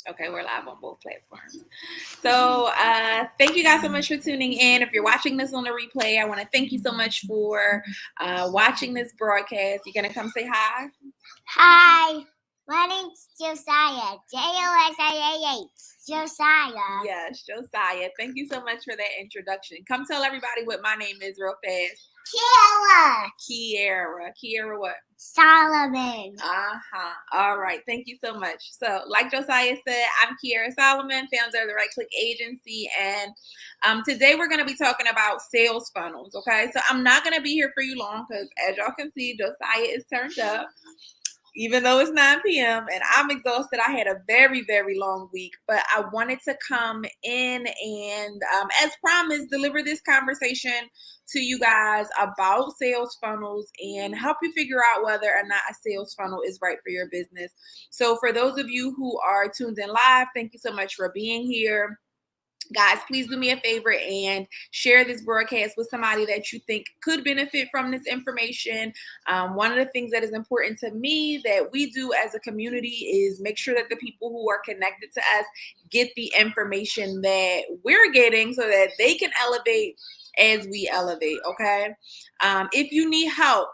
Okay, we're live on both platforms. So thank you guys so much for tuning in. If you're watching this on the replay, I want to thank you so much for watching this broadcast. You're going to come say hi? Hi, my name's Josiah. Josiah. Josiah. Yes, Josiah. Thank you so much for that introduction. Come tell everybody what my name is real fast. Kiara. Kiara what? Solomon. All right. Thank you so much. So, like Josiah said, I'm Kiara Solomon, founder of the Right Click Agency, and today we're going to be talking about sales funnels. Okay, so I'm not going to be here for you long because, as y'all can see, Josiah is turned up. Even though it's 9 p.m. and I'm exhausted. I had a very, very long week, but I wanted to come in and, as promised, deliver this conversation to you guys about sales funnels and help you figure out whether or not a sales funnel is right for your business. So for those of you who are tuned in live, thank you so much for being here. Guys, please do me a favor and share this broadcast with somebody that you think could benefit from this information. One of the things that is important to me that we do as a community is make sure that the people who are connected to us get the information that we're getting so that they can elevate as we elevate, okay? If you need help,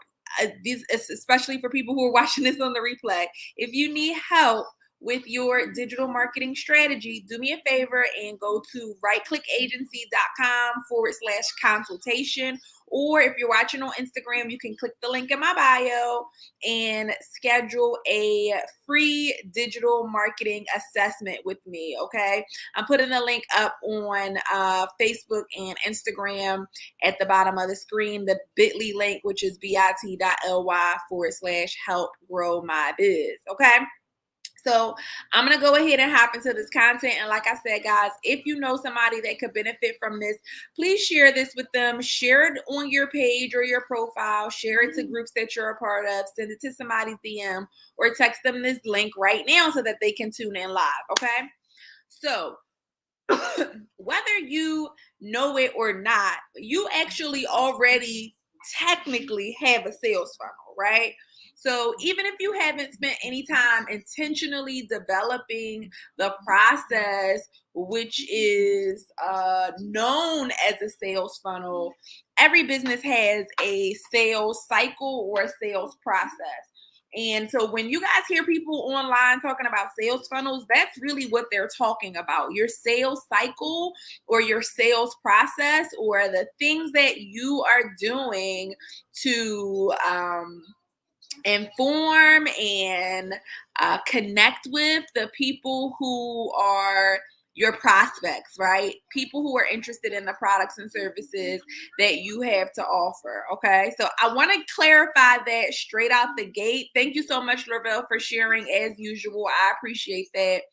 especially for people who are watching this on the replay, if you need help with your digital marketing strategy, do me a favor and go to rightclickagency.com/consultation. Or if you're watching on Instagram, you can click the link in my bio and schedule a free digital marketing assessment with me, okay? I'm putting the link up on Facebook and Instagram at the bottom of the screen, the bit.ly link, which is bit.ly/help grow my biz, okay? So I'm going to go ahead and hop into this content. And like I said, guys, if you know somebody that could benefit from this, please share this with them. Share it on your page or your profile. Share it to groups that you're a part of. Send it to somebody's DM or text them this link right now so that they can tune in live. Okay. So whether you know it or not, you actually already technically have a sales funnel, right? So even if you haven't spent any time intentionally developing the process, which is known as a sales funnel, every business has a sales cycle or a sales process. And so when you guys hear people online talking about sales funnels, that's really what they're talking about. Your sales cycle or your sales process or the things that you are doing to inform and connect with the people who are your prospects, right? People who are interested in the products and services that you have to offer, okay? So I want to clarify that straight out the gate. Thank you so much, Lavelle, for sharing as usual. I appreciate that.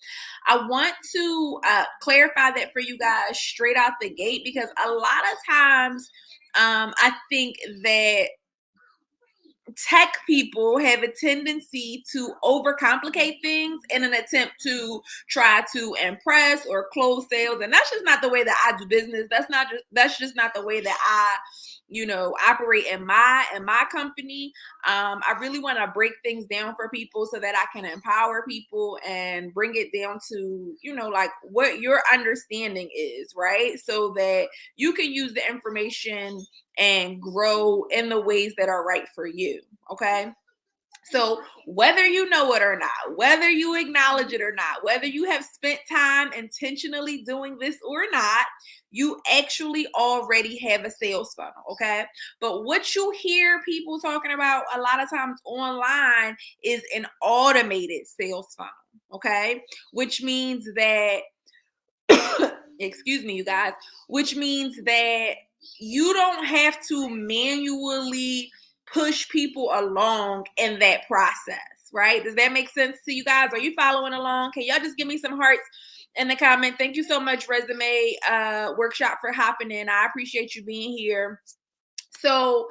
I want to clarify that for you guys straight out the gate because a lot of times I think that tech people have a tendency to overcomplicate things in an attempt to try to impress or close sales, and that's just not the way that I do business. That's just not the way that I operate in my company. I really want to break things down for people so that I can empower people and bring it down to like what your understanding is, right? So that you can use the information and grow in the ways that are right for you, okay? So whether you know it or not, whether you acknowledge it or not, whether you have spent time intentionally doing this or not, you actually already have a sales funnel, okay? But what you hear people talking about a lot of times online is an automated sales funnel, okay? Which means that, excuse me, you guys, which means that you don't have to manually push people along in that process, right? Does that make sense to you guys? Are you following along? Can y'all just give me some hearts in the comment? Thank you so much, Resume Workshop, for hopping in. I appreciate you being here. So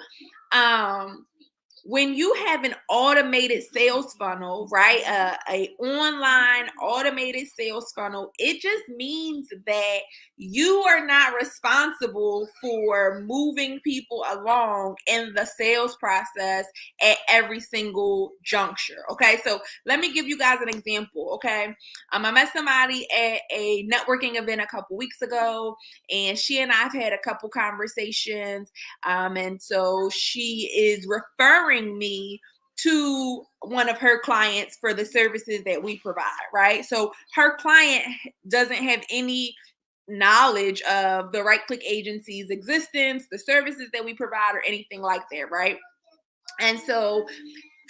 when you have an automated sales funnel, right? A online automated sales funnel, it just means that you are not responsible for moving people along in the sales process at every single juncture. Okay, so let me give you guys an example. Okay, I met somebody at a networking event a couple weeks ago, and she and I've had a couple conversations, and so she is referring me to one of her clients for the services that we provide, right? So her client doesn't have any knowledge of the Right Click Agency's existence, the services that we provide, or anything like that, right? And so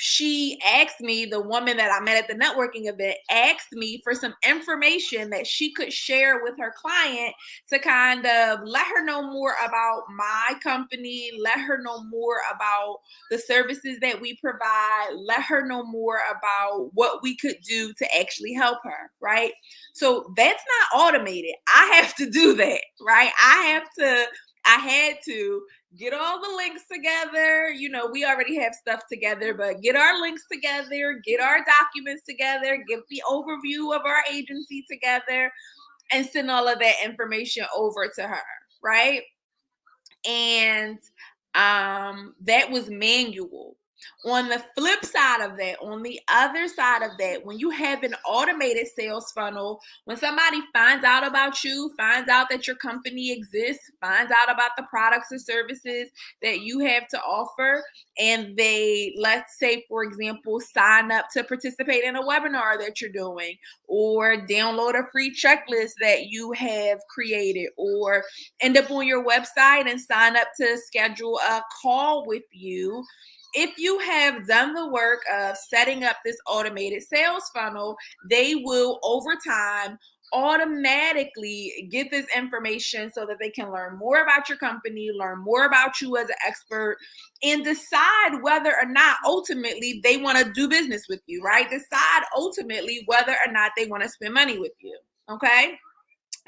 she asked me, the woman that I met at the networking event asked me for some information that she could share with her client to kind of let her know more about my company, let her know more about the services that we provide, let her know more about what we could do to actually help her, right? So that's not automated. I have to do that, right? I had to get all the links together. You know, we already have stuff together, but get our links together, get our documents together, get the overview of our agency together, and send all of that information over to her, right? And that was manual. On the flip side of that, on the other side of that, when you have an automated sales funnel, when somebody finds out about you, finds out that your company exists, finds out about the products and services that you have to offer, and they, let's say, for example, sign up to participate in a webinar that you're doing, or download a free checklist that you have created, or end up on your website and sign up to schedule a call with you. If you have done the work of setting up this automated sales funnel, they will over time automatically get this information so that they can learn more about your company, learn more about you as an expert, and decide whether or not ultimately they want to do business with you, right? Decide ultimately whether or not they want to spend money with you. Okay.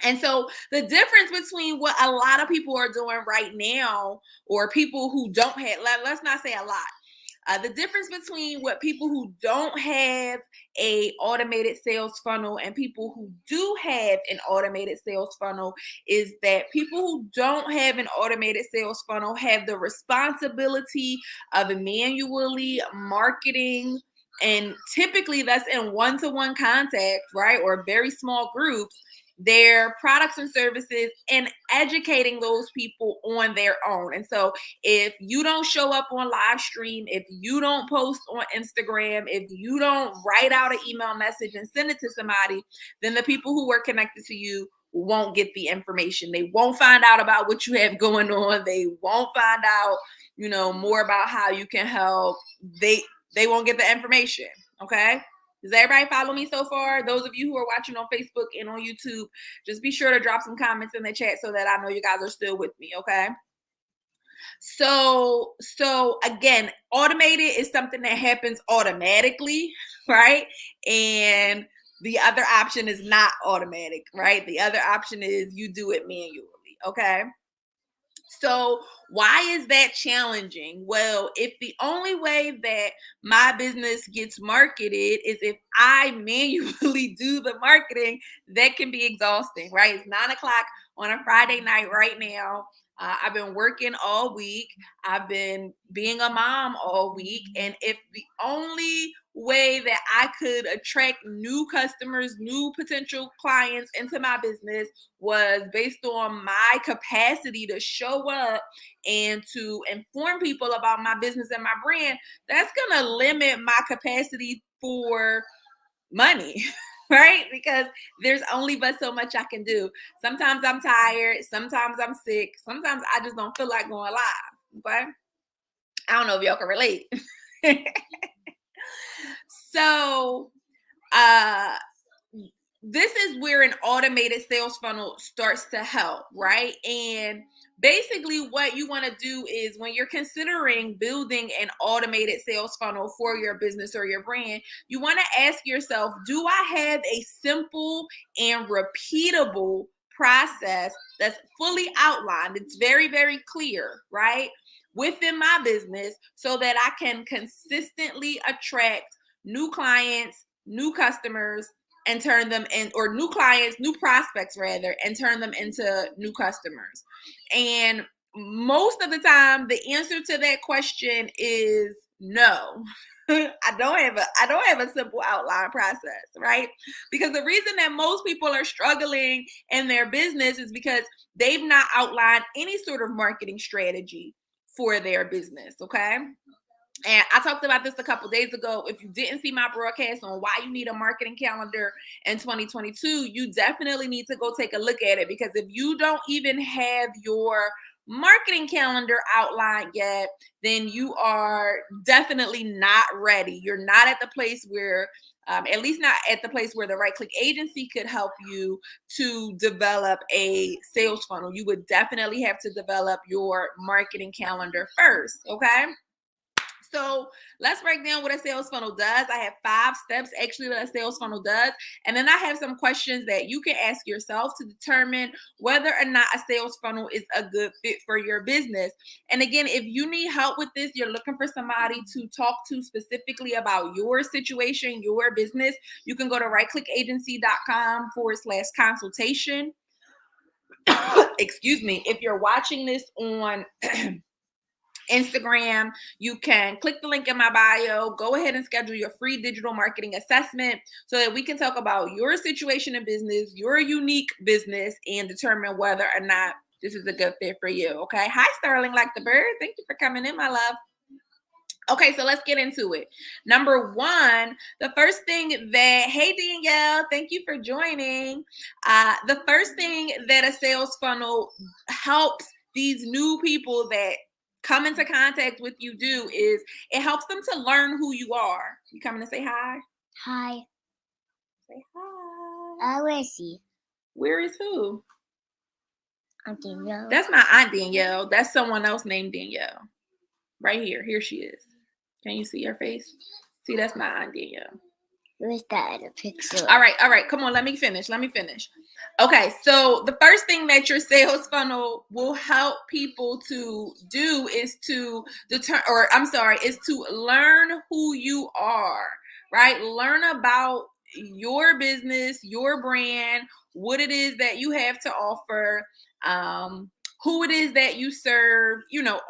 And so the difference between what a lot of people are doing right now, or people who don't have, let's not say a lot, the difference between what people who don't have a automated sales funnel and people who do have an automated sales funnel is that people who don't have an automated sales funnel have the responsibility of manually marketing, and typically that's in one-to-one contact, right, or very small groups, their products and services, and educating those people on their own. And so if you don't show up on live stream, if you don't post on Instagram, if you don't write out an email message and send it to somebody, then the people who are connected to you won't get the information. They won't find out about what you have going on. They won't find out, more about how you can help. They won't get the information. Okay. Does everybody follow me so far? Those of you who are watching on Facebook and on YouTube, just be sure to drop some comments in the chat so that I know you guys are still with me, okay? So again, automated is something that happens automatically, right? And the other option is not automatic, right? The other option is you do it manually, okay? So why is that challenging? Well, if the only way that my business gets marketed is if I manually do the marketing, that can be exhausting, right? It's 9 o'clock on a Friday night right now. I've been working all week. I've been being a mom all week. And if the only way that I could attract new customers, new potential clients into my business was based on my capacity to show up and to inform people about my business and my brand, that's going to limit my capacity for money. Right? Because there's only but so much I can do. Sometimes I'm tired. Sometimes I'm sick. Sometimes I just don't feel like going live. Okay. I don't know if y'all can relate. So, this is where an automated sales funnel starts to help, right? And basically what you want to do is when you're considering building an automated sales funnel for your business or your brand, you want to ask yourself, do I have a simple and repeatable process that's fully outlined? It's very, very clear, right? within my business so that I can consistently attract new clients, new customers, and turn them in, or new clients, new prospects rather, and turn them into new customers. And most of the time, the answer to that question is no. I don't have a simple outline process, right? Because the reason that most people are struggling in their business is because they've not outlined any sort of marketing strategy for their business, okay? And I talked about this a couple days ago. If you didn't see my broadcast on why you need a marketing calendar in 2022, you definitely need to go take a look at it, because if you don't even have your marketing calendar outlined yet, then you are definitely not ready. You're not at the place where, at least not at the place where the Right Click agency could help you to develop a sales funnel. You would definitely have to develop your marketing calendar first, okay? So let's break down what a sales funnel does. I have 5 steps actually that a sales funnel does. And then I have some questions that you can ask yourself to determine whether or not a sales funnel is a good fit for your business. And again, if you need help with this, you're looking for somebody to talk to specifically about your situation, your business, you can go to rightclickagency.com/consultation. Excuse me. If you're watching this on Instagram, you can click the link in my bio, go ahead and schedule your free digital marketing assessment so that we can talk about your situation in business, your unique business, and determine whether or not this is a good fit for you. Okay. Hi, Sterling like the bird. Thank you for coming in, my love. Okay, so let's get into it. Number 1, the first thing that, hey Danielle, thank you for joining. The first thing that a sales funnel helps these new people that come into contact with you do is it helps them to learn who you are. You coming to say hi? Hi. Say hi. Where is he? Where is who? Aunt Danielle. That's not Aunt Danielle. That's someone else named Danielle. Right here. Here she is. Can you see her face? See, that's not Aunt Danielle. Where's that in the picture? All right. Come on, let me finish. Okay, so the first thing that your sales funnel will help people to do is to is to learn who you are, right? Learn about your business, your brand, what it is that you have to offer, who it is that you serve,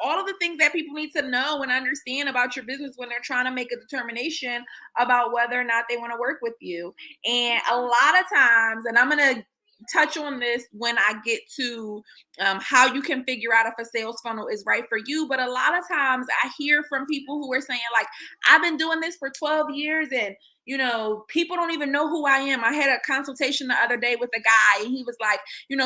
all of the things that people need to know and understand about your business when they're trying to make a determination about whether or not they want to work with you. And a lot of times, and I'm going to touch on this when I get to how you can figure out if a sales funnel is right for you. But a lot of times I hear from people who are saying, like, I've been doing this for 12 years and people don't even know who I am. I had a consultation the other day with a guy and he was like,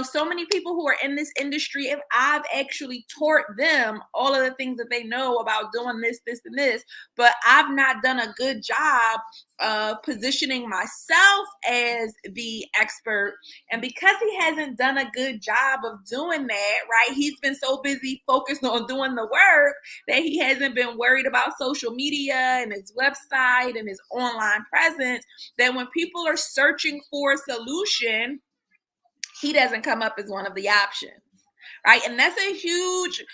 so many people who are in this industry, if I've actually taught them all of the things that they know about doing this, this, and this, but I've not done a good job of positioning myself as the expert. And because he hasn't done a good job of doing that, right, he's been so busy focused on doing the work that he hasn't been worried about social media and his website and his online presence, that when people are searching for a solution, he doesn't come up as one of the options. Right. And that's a huge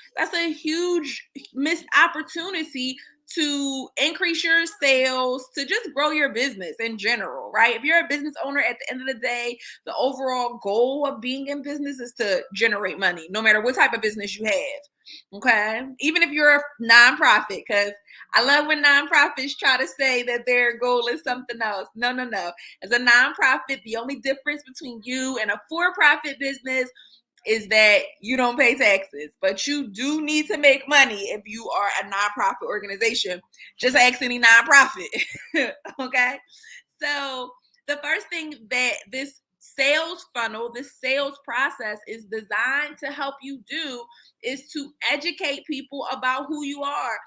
missed opportunity to increase your sales, to just grow your business in general, right? If you're a business owner, at the end of the day, the overall goal of being in business is to generate money, no matter what type of business you have. Okay. Even if you're a nonprofit, because I love when nonprofits try to say that their goal is something else. No. As a nonprofit, the only difference between you and a for-profit business is that you don't pay taxes, but you do need to make money if you are a nonprofit organization. Just ask any nonprofit. Okay. So the first thing that this sales funnel, this sales process is designed to help you do is to educate people about who you are,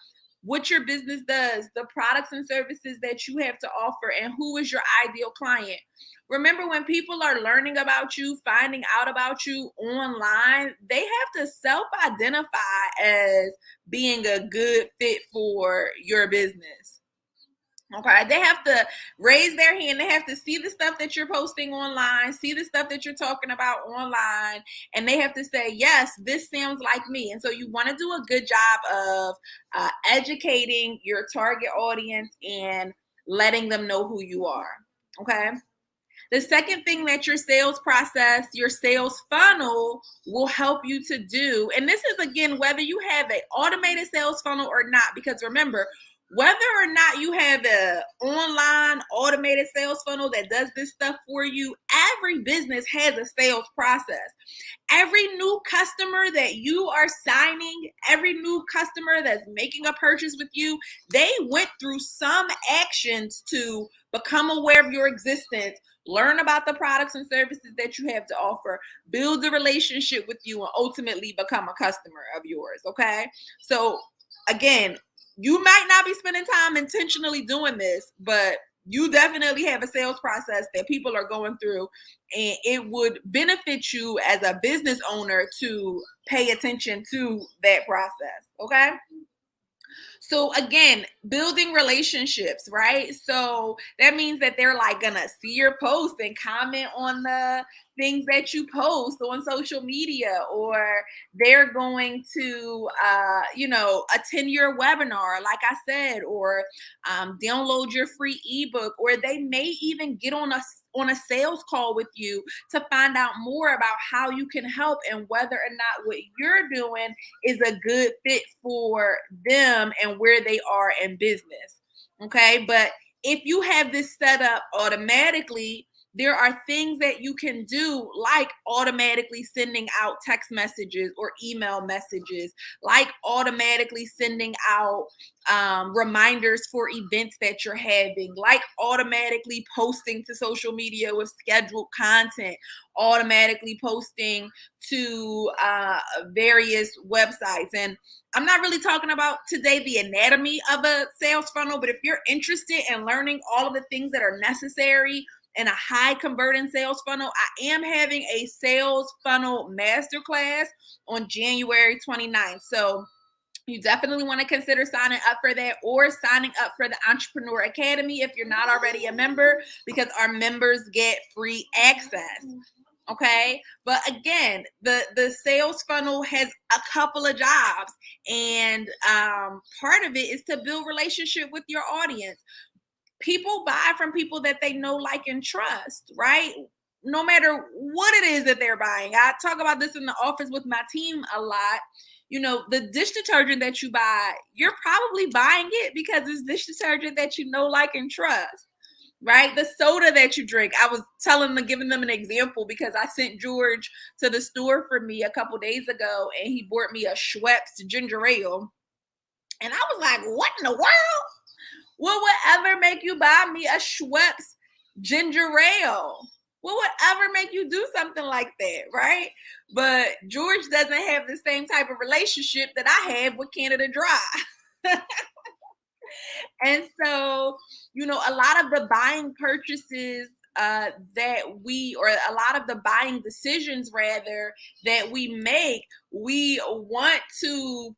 what your business does, the products and services that you have to offer, and who is your ideal client. Remember, when people are learning about you, finding out about you online, they have to self-identify as being a good fit for your business. Okay, they have to raise their hand. They have to see the stuff that you're posting online, see the stuff that you're talking about online, and they have to say, yes, this sounds like me. And so you want to do a good job of educating your target audience and letting them know who you are. Okay. The second thing that your sales process, your sales funnel will help you to do, and this is again, whether you have an automated sales funnel or not, because remember, whether or not you have an online automated sales funnel that does this stuff for you, every business has a sales process. Every new customer that you are signing, every new customer that's making a purchase with you, they went through some actions to become aware of your existence, learn about the products and services that you have to offer, build a relationship with you, and ultimately become a customer of yours. Okay. So again, you might not be spending time intentionally doing this, but you definitely have a sales process that people are going through, and it would benefit you as a business owner to pay attention to that process. Okay. So again, building relationships, right? So that means that they're like gonna see your post and comment on the things that you post on social media, or they're going to attend your webinar, like I said, or download your free ebook, or they may even get on a sales call with you to find out more about how you can help and whether or not what you're doing is a good fit for them and where they are in business. Okay. But if you have this set up automatically, there are things that you can do, like automatically sending out text messages or email messages, like automatically sending out reminders for events that you're having, like automatically posting to social media with scheduled content, automatically posting to various websites. And I'm not really talking about today the anatomy of a sales funnel, but if you're interested in learning all of the things that are necessary in a high converting sales funnel, I am having a sales funnel masterclass on January 29th. So you definitely want to consider signing up for that, or signing up for the Entrepreneur Academy if you're not already a member, because our members get free access. Okay. But again, the sales funnel has a couple of jobs, and part of it is to build relationship with your audience. People buy from people that they know, like, and trust, right? No matter what it is that they're buying. I talk about this in the office with my team a lot. The dish detergent that you buy, you're probably buying it because it's dish detergent that you know, like, and trust, right? The soda that you drink. I was giving them an example because I sent George to the store for me a couple days ago, and he bought me a Schweppes ginger ale. And I was like, what in the world? What would ever make you buy me a Schweppes ginger ale? What would ever make you do something like that, right? But George doesn't have the same type of relationship that I have with Canada Dry. And so, a lot of the buying purchases or a lot of the buying decisions, rather, that we make, we want to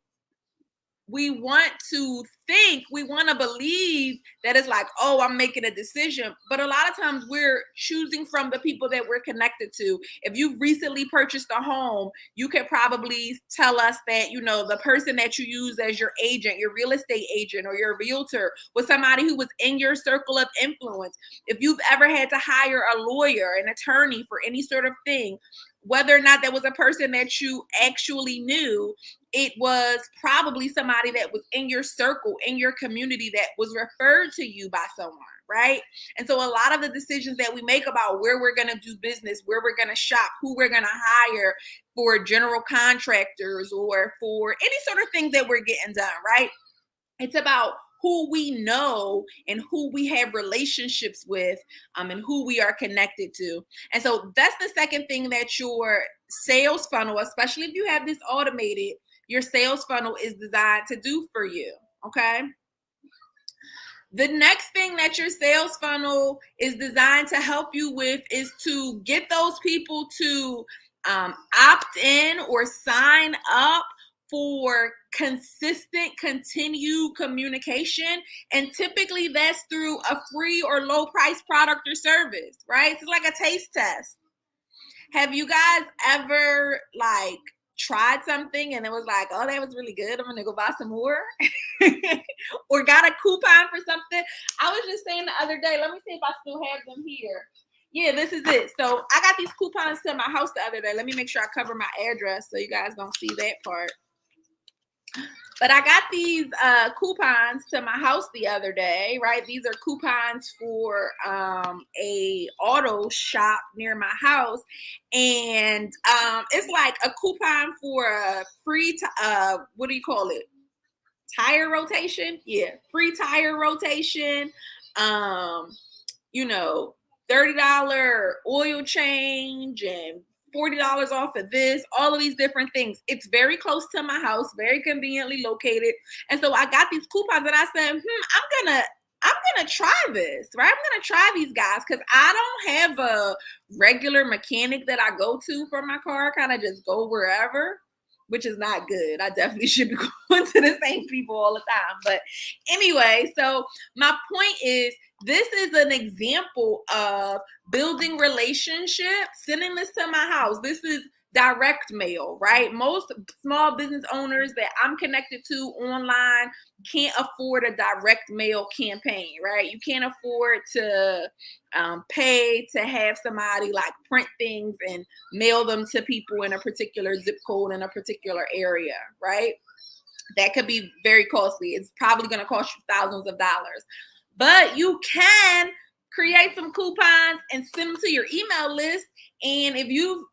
believe that it's like, oh, I'm making a decision. But a lot of times we're choosing from the people that we're connected to. If you've recently purchased a home, you could probably tell us that, the person that you use as your agent, your real estate agent or your realtor, was somebody who was in your circle of influence. If you've ever had to hire a lawyer, an attorney for any sort of thing, whether or not that was a person that you actually knew, it was probably somebody that was in your circle, in your community, that was referred to you by someone, right? And so a lot of the decisions that we make about where we're going to do business, where we're going to shop, who we're going to hire for general contractors or for any sort of things that we're getting done, right? It's about who we know and who we have relationships with, and who we are connected to. And so that's the second thing that your sales funnel, especially if you have this automated, your sales funnel is designed to do for you. Okay. The next thing that your sales funnel is designed to help you with is to get those people to opt in or sign up for consistent, continued communication. And typically that's through a free or low price product or service, right? It's like a taste test. Have you guys ever like tried something and it was like, oh, that was really good, I'm gonna go buy some more? Or got a coupon for something? I was just saying the other day, let me see if I still have them here. Yeah, this is it. So I got these coupons to my house the other day. Let me make sure I cover my address so you guys don't see that part. But I got these coupons to my house the other day, right? These are coupons for a auto shop near my house. And it's like a coupon for a free, what do you call it? Tire rotation? Yeah, free tire rotation. You know, $30 oil change and $40 off of this, all of these different things. It's very close to my house, very conveniently located. And so I got these coupons and I said, I'm gonna try this, right? I'm gonna try these guys because I don't have a regular mechanic that I go to for my car. I kind of just go wherever, which is not good. I definitely should be going to the same people all the time. But anyway, so my point is, this is an example of building relationships, sending this to my house. This is direct mail, right? Most small business owners that I'm connected to online can't afford a direct mail campaign, right? You can't afford to pay to have somebody like print things and mail them to people in a particular zip code in a particular area, right? That could be very costly. It's probably going to cost you thousands of dollars. But you can create some coupons and send them to your email list. And if you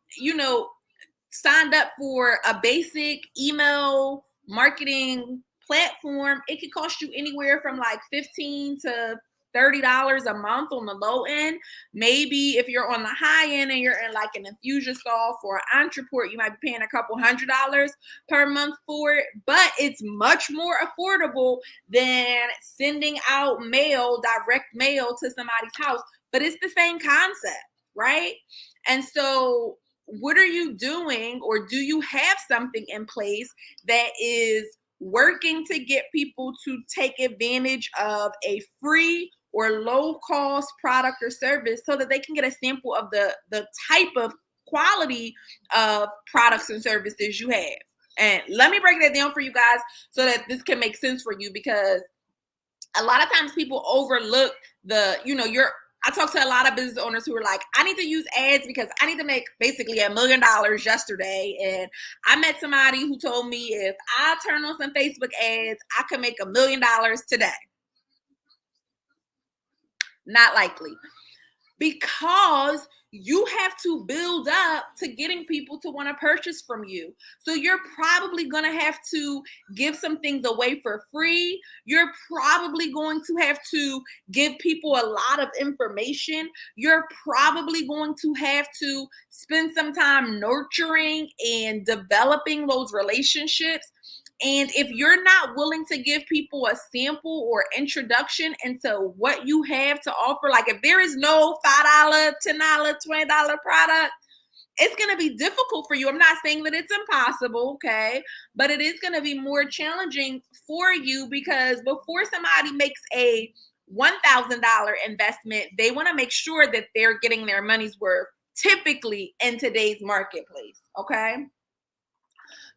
signed up for a basic email marketing platform, it could cost you anywhere from like $15 to $30 a month on the low end. Maybe if you're on the high end and you're in like an Infusionsoft or an Entreport, you might be paying a couple $100 per month for it, but it's much more affordable than sending out mail, direct mail to somebody's house. But it's the same concept, right? And so what are you doing, or do you have something in place that is working to get people to take advantage of a free or low cost product or service so that they can get a sample of the type of quality of products and services you have? And let me break that down for you guys so that this can make sense for you, because a lot of times people overlook I talk to a lot of business owners who are like, I need to use ads because I need to make basically $1 million yesterday. And I met somebody who told me if I turn on some Facebook ads, I could make $1 million today. Not likely. Because you have to build up to getting people to want to purchase from you. So you're probably going to have to give some things away for free. You're probably going to have to give people a lot of information. You're probably going to have to spend some time nurturing and developing those relationships. And if you're not willing to give people a sample or introduction into what you have to offer, like if there is no $5, $10, $20 product, it's going to be difficult for you. I'm not saying that it's impossible, okay? But it is going to be more challenging for you, because before somebody makes a $1,000 investment, they want to make sure that they're getting their money's worth, typically in today's marketplace, okay?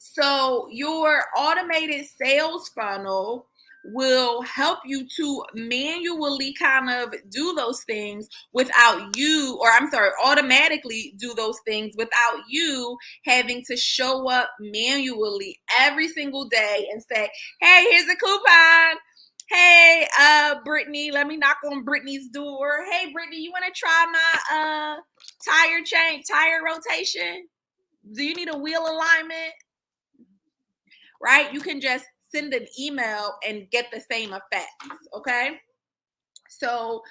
So your automated sales funnel will help you to manually kind of do those things without you, or I'm sorry, automatically do those things without you having to show up manually every single day and say, hey, here's a coupon. Hey, Brittany, let me knock on Brittany's door. Hey, Brittany, you want to try my tire rotation? Do you need a wheel alignment? Right? You can just send an email and get the same effects, okay? So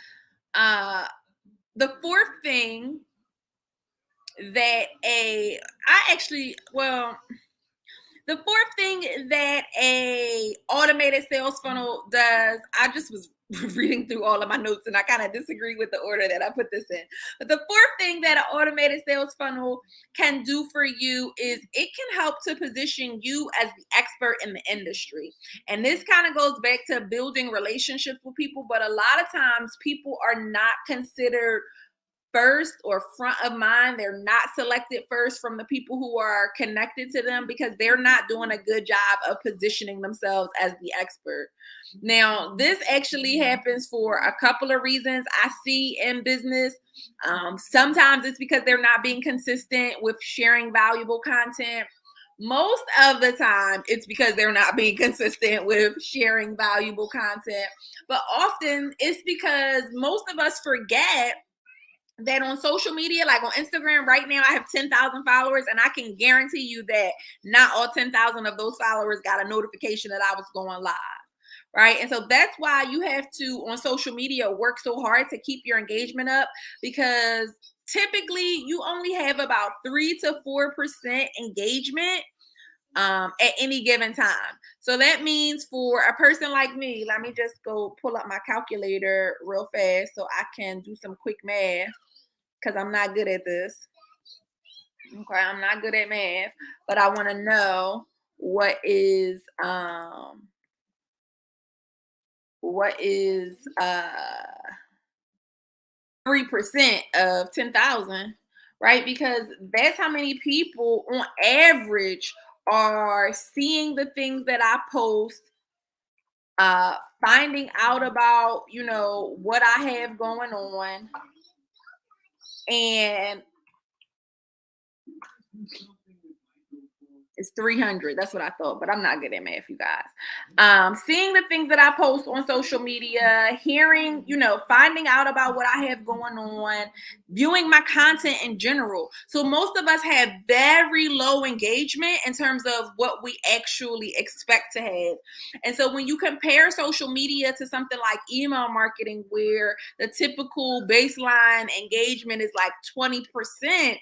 the fourth thing that the fourth thing that a automated sales funnel does, I just was reading through all of my notes, and I kind of disagree with the order that I put this in. But the fourth thing that an automated sales funnel can do for you is it can help to position you as the expert in the industry. And this kind of goes back to building relationships with people, but a lot of times people are not considered first or front of mind. They're not selected first from the people who are connected to them because they're not doing a good job of positioning themselves as the expert. Now, this actually happens for a couple of reasons I see in business. Sometimes it's because they're not being consistent with sharing valuable content. Most of the time, it's because they're not being consistent with sharing valuable content. But often, it's because most of us forget that on social media, like on Instagram right now, I have 10,000 followers, and I can guarantee you that not all 10,000 of those followers got a notification that I was going live. Right. And so that's why you have to, on social media, work so hard to keep your engagement up, because typically you only have about 3 to 4% engagement at any given time. So that means for a person like me, let me just go pull up my calculator real fast so I can do some quick math, because I'm not good at this. Okay, I'm not good at math, but I want to know what is 3% of 10,000, right? Because that's how many people on average are seeing the things that I post, uh finding out about, what I have going on, and it's 300. That's what I thought, but I'm not good at math, you guys. Seeing the things that I post on social media, hearing, finding out about what I have going on, viewing my content in general. So most of us have very low engagement in terms of what we actually expect to have. And so when you compare social media to something like email marketing, where the typical baseline engagement is like 20%,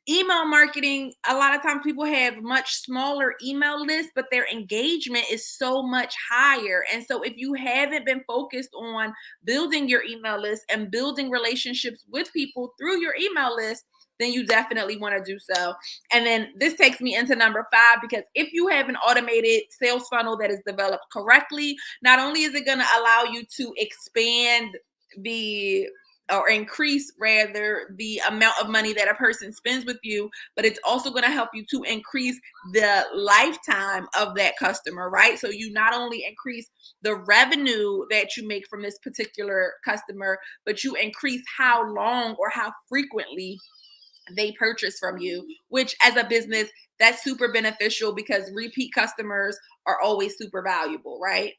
email marketing, a lot of times people have much smaller email lists, but their engagement is so much higher. And so if you haven't been focused on building your email list and building relationships with people through your email list, then you definitely want to do so. And then this takes me into number 5, because if you have an automated sales funnel that is developed correctly, not only is it going to allow you to expand the or increase rather the amount of money that a person spends with you, but it's also going to help you to increase the lifetime of that customer, right? So you not only increase the revenue that you make from this particular customer, but you increase how long or how frequently they purchase from you, which as a business, that's super beneficial because repeat customers are always super valuable, right?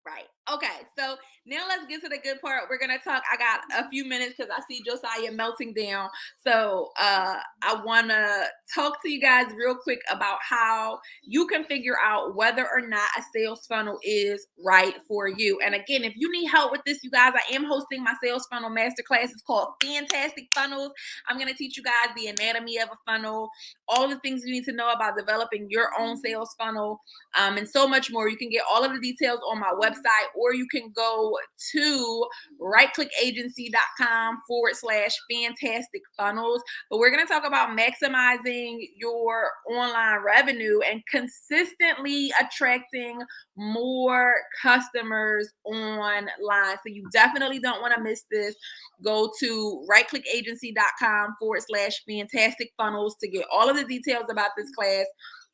Right. Okay. So now let's get to the good part. We're gonna talk. I got a few minutes because I see Josiah melting down. So I wanna talk to you guys real quick about how you can figure out whether or not a sales funnel is right for you. And again, if you need help with this, you guys, I am hosting my sales funnel masterclass. It's called Fantastic Funnels. I'm gonna teach you guys the anatomy of a funnel, all the things you need to know about developing your own sales funnel, and so much more. You can get all of the details on my website, or you can go to rightclickagency.com/fantastic funnels. But we're going to talk about maximizing your online revenue and consistently attracting more customers online. So you definitely don't want to miss this. Go to rightclickagency.com/fantastic funnels to get all of the details about this class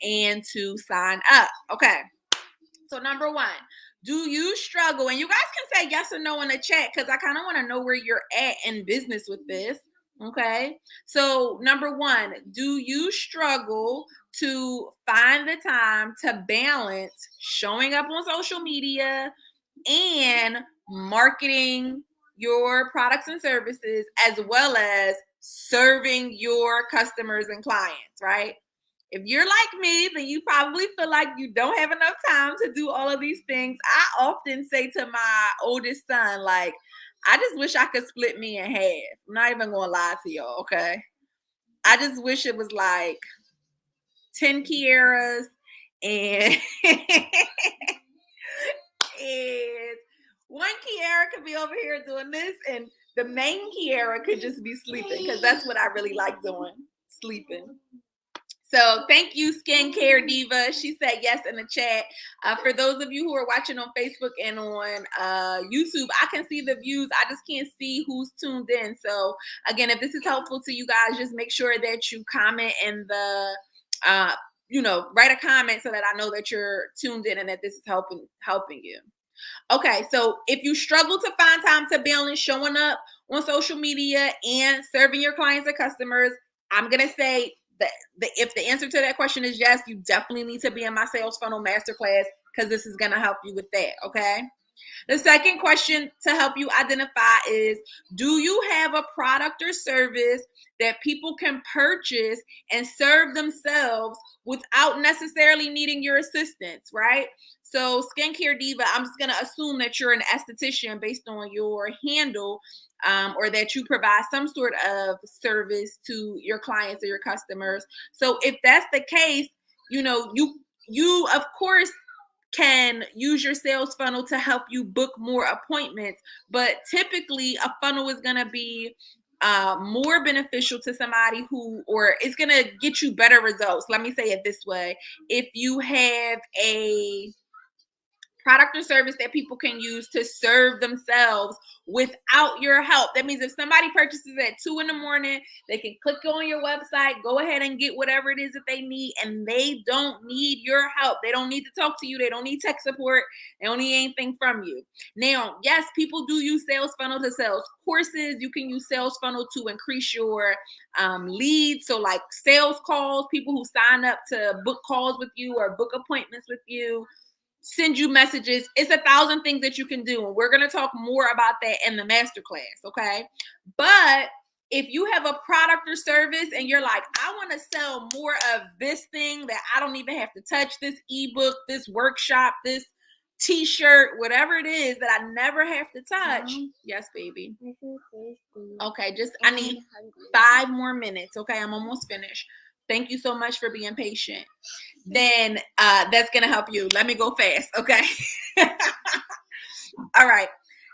and to sign up. Okay. So number 1, do you struggle? And you guys can say yes or no in the chat, because I kind of want to know where you're at in business with this. Okay. So number 1, do you struggle to find the time to balance showing up on social media and marketing your products and services, as well as serving your customers and clients, right? If you're like me, then you probably feel like you don't have enough time to do all of these things. I often say to my oldest son, like, I just wish I could split me in half. I'm not even gonna lie to y'all, okay? I just wish it was like 10 Kiaras and and One Kiara could be over here doing this, and the main Kiara could just be sleeping, because that's what I really like doing, sleeping. So thank you, Skincare Diva. She said yes in the chat. For those of you who are watching on Facebook and on YouTube, I can see the views. I just can't see who's tuned in. So again, if this is helpful to you guys, just make sure that you comment in the, write a comment so that I know that you're tuned in and that this is helping you. Okay, so if you struggle to find time to balance showing up on social media and serving your clients or customers, I'm gonna say that if the answer to that question is yes, you definitely need to be in my sales funnel masterclass, because this is gonna help you with that. Okay. The second question to help you identify is, do you have a product or service that people can purchase and serve themselves without necessarily needing your assistance, right? So Skincare Diva, I'm just going to assume that you're an esthetician based on your handle, or that you provide some sort of service to your clients or your customers. So if that's the case, you of course can use your sales funnel to help you book more appointments. But typically, a funnel is going to be more beneficial to somebody or it's going to get you better results. Let me say it this way. If you have a product or service that people can use to serve themselves without your help. That means if somebody purchases at 2 a.m, they can click on your website, go ahead and get whatever it is that they need, and they don't need your help. They don't need to talk to you. They don't need tech support. They don't need anything from you. Now, yes, people do use sales funnel to sell courses. You can use sales funnel to increase your leads. So like sales calls, people who sign up to book calls with you or book appointments with you, send you messages. It's 1,000 things that you can do. And we're going to talk more about that in the masterclass. Okay. But if you have a product or service and you're like, I want to sell more of this thing that I don't even have to touch, this ebook, this workshop, this t-shirt, whatever it is that I never have to touch. Yes, baby. Okay. I need 5 more minutes. Okay. I'm almost finished. Thank you so much for being patient. Then that's going to help you. Let me go fast. Okay. All right.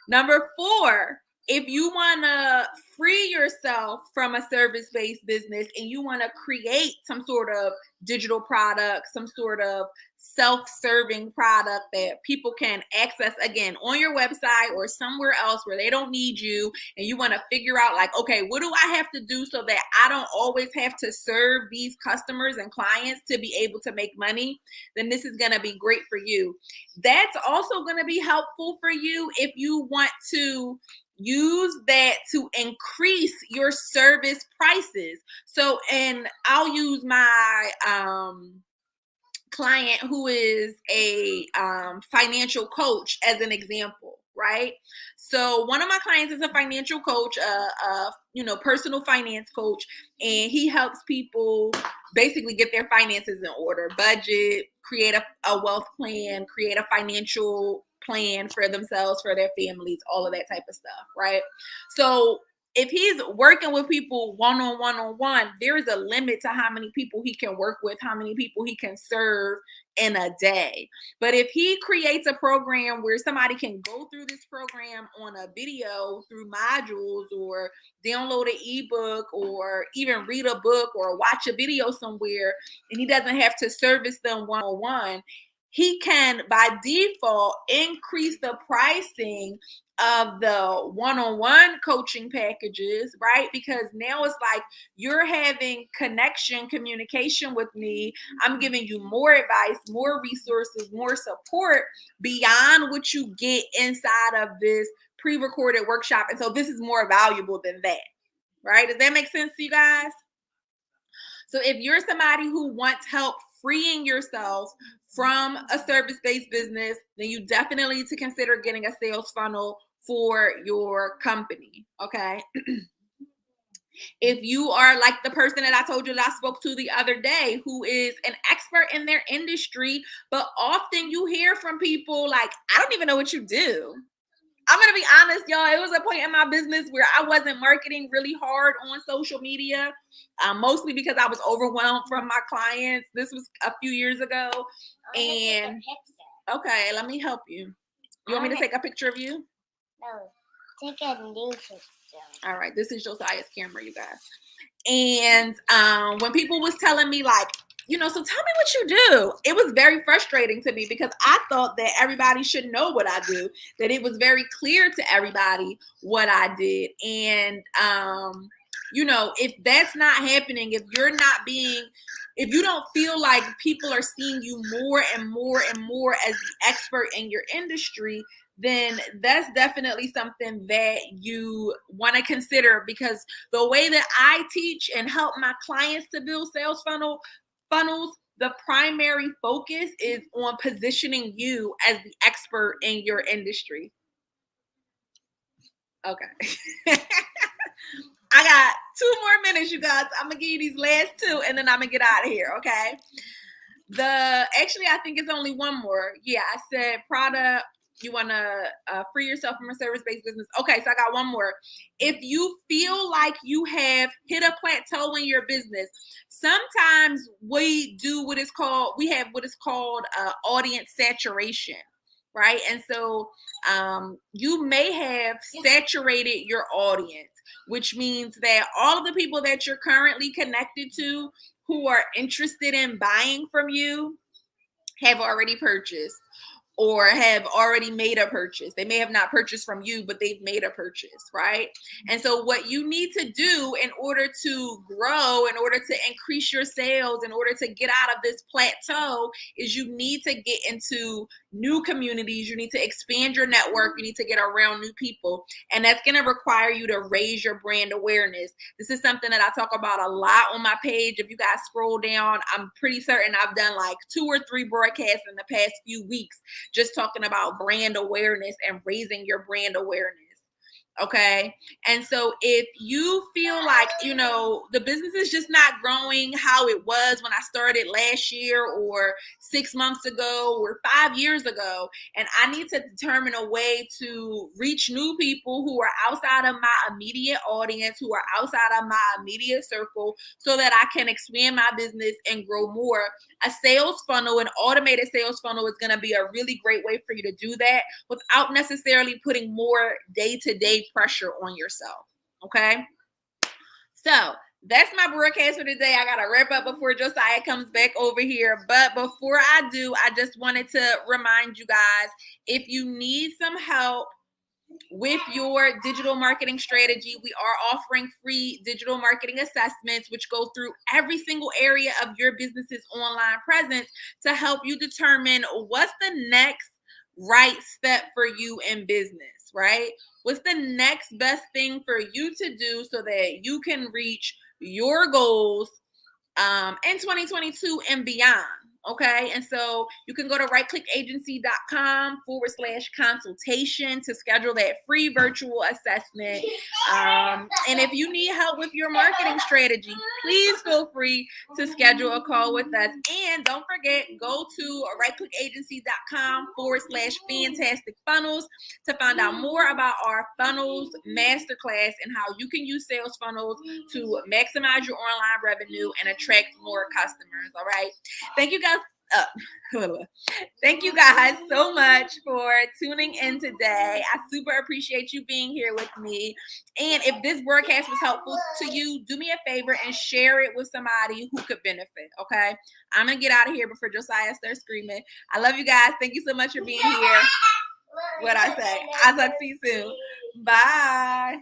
Number 4, if you want to free yourself from a service-based business and you want to create some sort of digital product, some sort of self-serving product that people can access again on your website or somewhere else where they don't need you, and you want to figure out like, okay, what do I have to do so that I don't always have to serve these customers and clients to be able to make money, then this is going to be great for you. That's also going to be helpful for you if you want to use that to increase your service prices. So, and I'll use my client who is a financial coach as an example, right? So one of my clients is a financial coach, personal finance coach, and he helps people basically get their finances in order, budget, create a wealth plan, create a financial plan for themselves, for their families, all of that type of stuff, right? So if he's working with people one-on-one, there is a limit to how many people he can work with, how many people he can serve in a day. But if he creates a program where somebody can go through this program on a video through modules, or download an ebook, or even read a book or watch a video somewhere, and he doesn't have to service them one-on-one, he can by default increase the pricing of the one-on-one coaching packages, right? Because now it's like you're having communication with me. I'm giving you more advice, more resources, more support beyond what you get inside of this pre-recorded workshop. And so this is more valuable than that, right? Does that make sense to you guys? So if you're somebody who wants help freeing yourself from a service-based business, then you definitely need to consider getting a sales funnel for your company, okay? If you are like the person that I told you that I spoke to the other day, who is an expert in their industry, but often you hear from people like, I don't even know what you do. I'm going to be honest, y'all. It was a point in my business where I wasn't marketing really hard on social media, mostly because I was overwhelmed from my clients. This was a few years ago. And okay, let me help you. You want me to take a picture of you? No, take a new picture. All right, this is Josiah's camera, you guys. And when people was telling me like, so tell me what you do, it was very frustrating to me because I thought that everybody should know what I do, that it was very clear to everybody what I did. And if that's not happening, if you don't feel like people are seeing you more and more and more as the expert in your industry, then that's definitely something that you want to consider, because the way that I teach and help my clients to build sales funnels, the primary focus is on positioning you as the expert in your industry. Okay. I got 2 more minutes, you guys. I'm gonna give you these last 2 and then I'm gonna get out of here, okay? Actually, I think it's only 1 more. Yeah, I said product. You want to free yourself from a service-based business. Okay, so I got 1 more. If you feel like you have hit a plateau in your business, sometimes we have what is called audience saturation, right? And so you may have saturated your audience, which means that all of the people that you're currently connected to who are interested in buying from you have already purchased or have already made a purchase. They may have not purchased from you, but they've made a purchase, right? And so what you need to do in order to grow, in order to increase your sales, in order to get out of this plateau, is you need to get into new communities. You need to expand your network. You need to get around new people. And that's going to require you to raise your brand awareness. This is something that I talk about a lot on my page. If you guys scroll down, I'm pretty certain I've done like 2 or 3 broadcasts in the past few weeks just talking about brand awareness and raising your brand awareness. Okay. And so if you feel like, the business is just not growing how it was when I started last year or 6 months ago or 5 years ago, and I need to determine a way to reach new people who are outside of my immediate audience, who are outside of my immediate circle, so that I can expand my business and grow more, a sales funnel, an automated sales funnel, is going to be a really great way for you to do that without necessarily putting more day-to-day pressure on yourself. Okay. So that's my broadcast for today. I got to wrap up before Josiah comes back over here. But before I do, I just wanted to remind you guys, if you need some help with your digital marketing strategy, we are offering free digital marketing assessments, which go through every single area of your business's online presence to help you determine what's the next right step for you in business, right? What's the next best thing for you to do so that you can reach your goals in 2022 and beyond. Okay. And so you can go to rightclickagency.com/consultation to schedule that free virtual assessment. And if you need help with your marketing strategy, please feel free to schedule a call with us. And don't forget, go to rightclickagency.com/fantastic funnels to find out more about our funnels masterclass and how you can use sales funnels to maximize your online revenue and attract more customers. All right. Thank you guys. Thank you guys so much for tuning in today. I super appreciate you being here with me. And if this broadcast was helpful to you, do me a favor and share it with somebody who could benefit. Okay. I'm going to get out of here before Josiah starts screaming. I love you guys. Thank you so much for being here. What I say. I'll talk to you soon. Bye.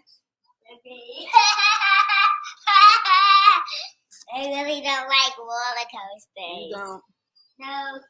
I really don't like roller coasters. You don't. No.